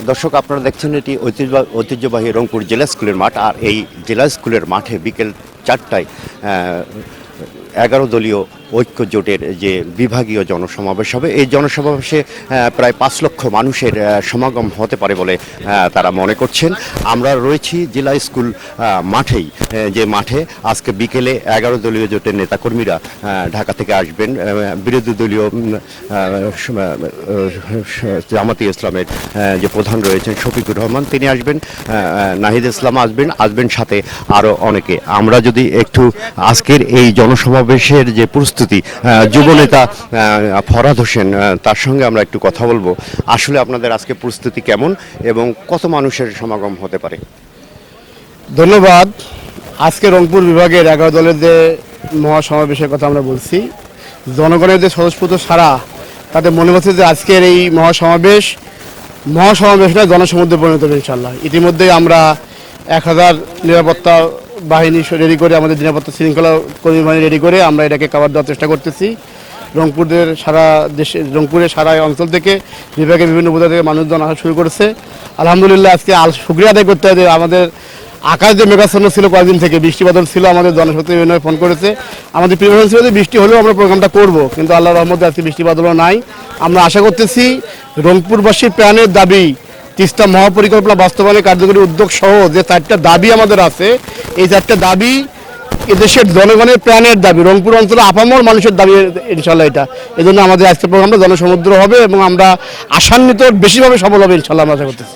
দর্শক, আপনারা দেখছেন এটি ঐতিহ্যবাহী রংপুর জেলা স্কুলের মাঠ। আর এই জেলা স্কুলের মাঠে বিকেল 4টায় 11 দলীয় ঐক্য জোটের যে বিভাগীয় জনসমাবেশ হবে। এই জনসমাবেশে প্রায় 5 লক্ষ মানুষের সমাগম হতে পারে বলে তারা মনে করছেন। আমরা রয়েছি জেলা স্কুল মাঠেই, যে মাঠে আজকে বিকেলে 11 দলীয় জোটের নেতাকর্মীরা ঢাকা থেকে আসবেন। বিরোধী দলীয় জামাতে ইসলামের যে প্রধান রয়েছেন শফিকুর রহমান, তিনি আসবেন, নাহিদ ইসলাম আসবেন সাথে আরও অনেকে। আমরা যদি একটু আজকের এই জনসমাবেশের যে প্রস্তুতি, যুবনেতা ফরহাদ হোসেন তার সঙ্গে আমরা একটু কথা বলবো। আসলে আপনাদের আজকে প্রস্তুতি কেমন এবং কত মানুষের সমাগম হতে পারে? ধন্যবাদ। আজকে রংপুর বিভাগের 11 দলের যে মহাসমাবেশের কথা আমরা বলছি, জনগণের যে স্বতঃস্ফূর্ত সারা, তাতে মনে হচ্ছে যে আজকের এই মহাসমাবেশটা জনসমুদ্রে পরিণত হবে ইনশাল্লাহ। ইতিমধ্যেই আমরা 1000 নিরাপত্তা বাহিনী রেডি করে, আমাদের নিরাপত্তা শৃঙ্খলা কর্মী বাহিনী রেডি করে আমরা এটাকে কভার দেওয়ার চেষ্টা করতেছি। রংপুরের সারা অঞ্চল থেকে বিভাগের বিভিন্ন উপজেলা থেকে মানুষজন আসা শুরু করেছে। আলহামদুলিল্লাহ, আজকে শুকরিয়া আদায় করতে হয় যে আমাদের আকাশ যে মেঘাচ্ছন্ন ছিল কয়েকদিন থেকে, বৃষ্টি বাদল ছিল, আমাদের জনশক্তি ইউনিয়নে ফোন করেছে। আমাদের প্রিপারেশন ছিল যে বৃষ্টি হলেও আমরা প্রোগ্রামটা করব, কিন্তু আল্লাহর রহমতে আজকে বৃষ্টি বাদলও নাই। আমরা আশা করতেছি রংপুরবাসীর প্রাণের দাবি তিস্তা মহাপরিকল্পনা বাস্তবায়নের কার্যকরী উদ্যোগ সহ যে 4টা দাবি আমাদের আছে, এই 4টা দাবি এদেশের জনগণের প্রাণের দাবি, রংপুর অঞ্চলে আপামর মানুষের দাবি ইনশাল্লাহ। এটা এই জন্য আমাদের আজকের প্রোগ্রামটা জনসমুদ্র হবে এবং আমরা আশান্বিত বেশিভাবে সফল হবে ইনশাল্লাহ, আমরা আশা করতেছি।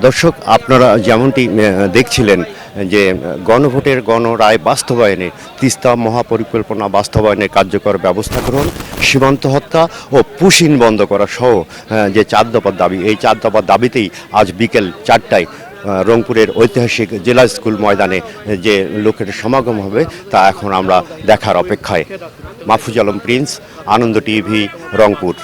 দর্শক, আপনারা যেমনটি দেখছিলেন যে গণভোটের গণরায় বাস্তবায়নে, তিস্তা মহাপরিকল্পনা বাস্তবায়নের কার্যকর ব্যবস্থা গ্রহণ, সীমান্ত হত্যা ও পুশিন বন্ধ করা সহ যে 4 দফার দাবি, এই 4 দফার দাবিতেই আজ বিকেল 4টায় রংপুরের ঐতিহাসিক জেলা স্কুল ময়দানে যে লোকের সমাগম হবে তা এখন আমরা দেখার অপেক্ষায়। মাহফুজ আলম প্রিন্স, আনন্দ টিভি, রংপুর।